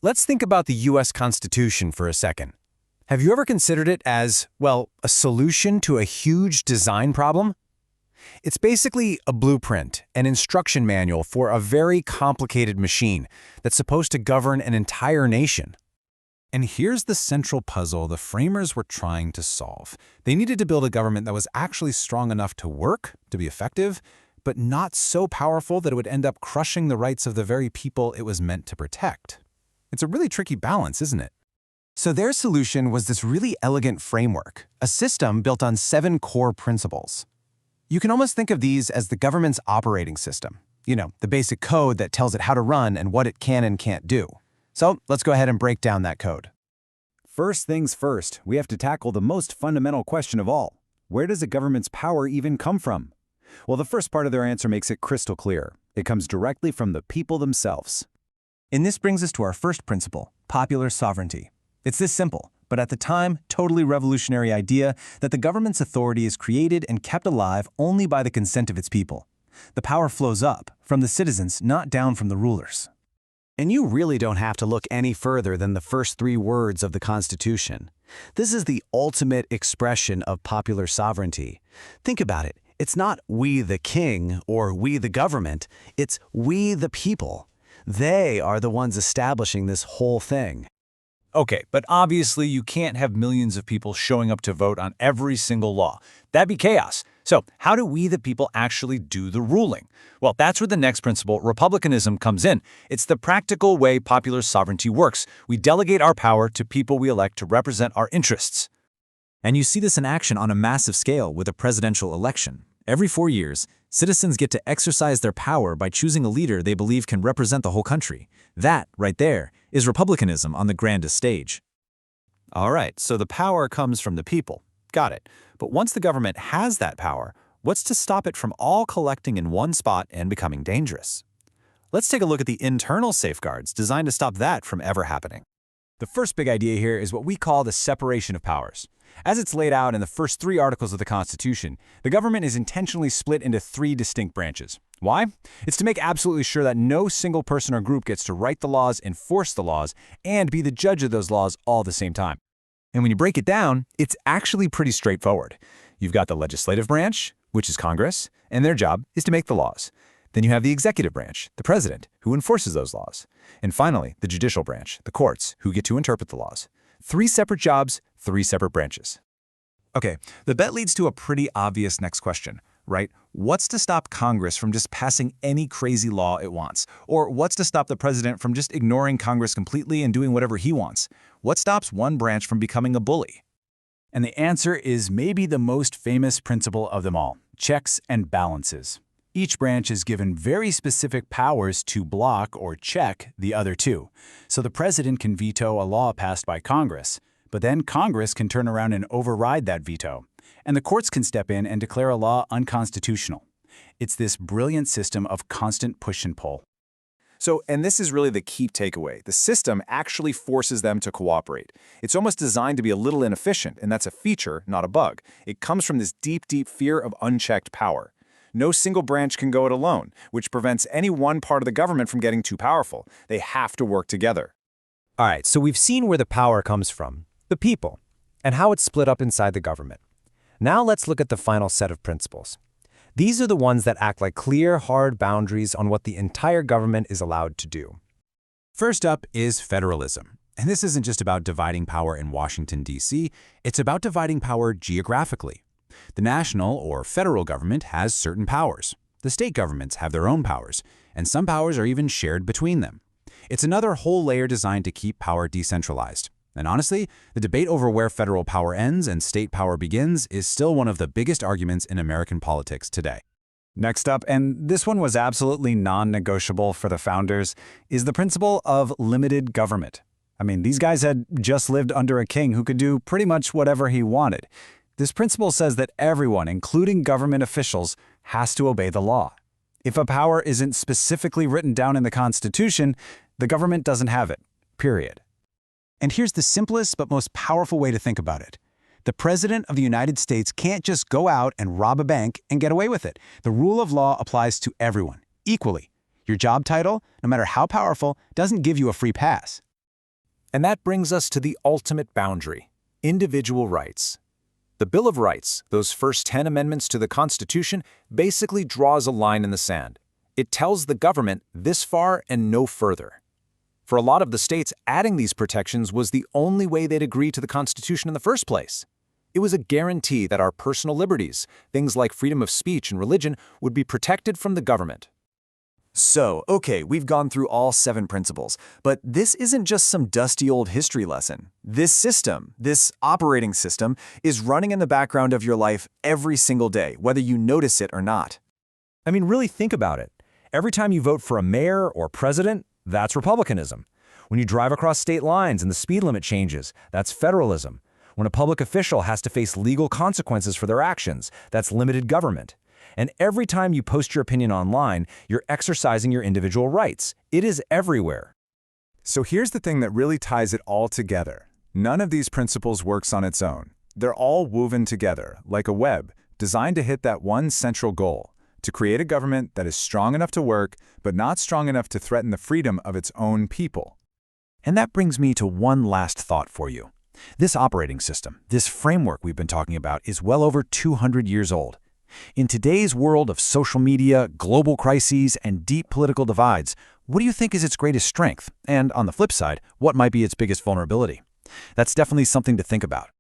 Let's think about the U.S. Constitution for a second. Have you ever considered it as, well, a solution to a huge design problem? It's basically a blueprint, an instruction manual for a very complicated machine that's supposed to govern an entire nation. And here's the central puzzle the framers were trying to solve. They needed to build a government that was actually strong enough to work, to be effective, but not so powerful that it would end up crushing the rights of the very people it was meant to protect. It's a really tricky balance, isn't it? So their solution was this really elegant framework, a system built on 7 core principles. You can almost think of these as the government's operating system. You know, the basic code that tells it how to run and what it can and can't do. So let's go ahead and break down that code. First things first, we have to tackle the most fundamental question of all. Where does a government's power even come from? Well, the first part of their answer makes it crystal clear. It comes directly from the people themselves. And this brings us to our first principle, popular sovereignty. It's this simple, but at the time, totally revolutionary idea that the government's authority is created and kept alive only by the consent of its people. The power flows up, from the citizens, not down from the rulers. And you really don't have to look any further than the first 3 words of the Constitution. This is the ultimate expression of popular sovereignty. Think about it. It's not we the king or we the government. It's we the people. They are the ones establishing this whole thing. Okay, but obviously you can't have millions of people showing up to vote on every single law. That'd be chaos. So how do we the people actually do the ruling? Well, that's where the next principle, Republicanism, comes in. It's the practical way popular sovereignty works. We delegate our power to people we elect to represent our interests. And you see this in action on a massive scale with a presidential election. Every 4 years, citizens get to exercise their power by choosing a leader they believe can represent the whole country. That, right there, is republicanism on the grandest stage. All right, so the power comes from the people. Got it. But once the government has that power, what's to stop it from all collecting in one spot and becoming dangerous? Let's take a look at the internal safeguards designed to stop that from ever happening. The first big idea here is what we call the separation of powers. As it's laid out in the first 3 articles of the Constitution, the government is intentionally split into 3 distinct branches. Why? It's to make absolutely sure that no single person or group gets to write the laws, enforce the laws, and be the judge of those laws all at the same time. And when you break it down, it's actually pretty straightforward. You've got the legislative branch, which is Congress, and their job is to make the laws. Then you have the executive branch, the president, who enforces those laws. And finally, the judicial branch, the courts, who get to interpret the laws. 3 separate jobs, 3 separate branches. Okay, the bet leads to a pretty obvious next question, right? What's to stop Congress from just passing any crazy law it wants? Or what's to stop the president from just ignoring Congress completely and doing whatever he wants? What stops one branch from becoming a bully? And the answer is maybe the most famous principle of them all, checks and balances. Each branch is given very specific powers to block or check the other 2. So the president can veto a law passed by Congress, but then Congress can turn around and override that veto. And the courts can step in and declare a law unconstitutional. It's this brilliant system of constant push and pull. So, and this is really the key takeaway. The system actually forces them to cooperate. It's almost designed to be a little inefficient, and that's a feature, not a bug. It comes from this deep, deep fear of unchecked power. No single branch can go it alone, which prevents any one part of the government from getting too powerful. They have to work together. All right, so we've seen where the power comes from, the people, and how it's split up inside the government. Now let's look at the final set of principles. These are the ones that act like clear, hard boundaries on what the entire government is allowed to do. First up is federalism. And this isn't just about dividing power in Washington, D.C., it's about dividing power geographically. The national or federal government has certain powers. The state governments have their own powers, and some powers are even shared between them. It's another whole layer designed to keep power decentralized. And honestly, the debate over where federal power ends and state power begins is still one of the biggest arguments in American politics today. Next up, and this one was absolutely non-negotiable for the founders, is the principle of limited government. I mean, these guys had just lived under a king who could do pretty much whatever he wanted. This principle says that everyone, including government officials, has to obey the law. If a power isn't specifically written down in the Constitution, the government doesn't have it, period. And here's the simplest but most powerful way to think about it. The President of the United States can't just go out and rob a bank and get away with it. The rule of law applies to everyone, equally. Your job title, no matter how powerful, doesn't give you a free pass. And that brings us to the ultimate boundary: individual rights. The Bill of Rights, those first 10 amendments to the Constitution, basically draws a line in the sand. It tells the government this far and no further. For a lot of the states, adding these protections was the only way they'd agree to the Constitution in the first place. It was a guarantee that our personal liberties, things like freedom of speech and religion, would be protected from the government. So, okay, we've gone through all 7 principles, but this isn't just some dusty old history lesson. This system, this operating system, is running in the background of your life every single day, whether you notice it or not. I mean, really think about it. Every time you vote for a mayor or president, that's Republicanism. When you drive across state lines and the speed limit changes, that's federalism. When a public official has to face legal consequences for their actions, that's limited government. And every time you post your opinion online, you're exercising your individual rights. It is everywhere. So here's the thing that really ties it all together. None of these principles works on its own. They're all woven together, like a web, designed to hit that one central goal: to create a government that is strong enough to work, but not strong enough to threaten the freedom of its own people. And that brings me to one last thought for you. This operating system, this framework we've been talking about, is well over 200 years old. In today's world of social media, global crises, and deep political divides, what do you think is its greatest strength? And on the flip side, what might be its biggest vulnerability? That's definitely something to think about.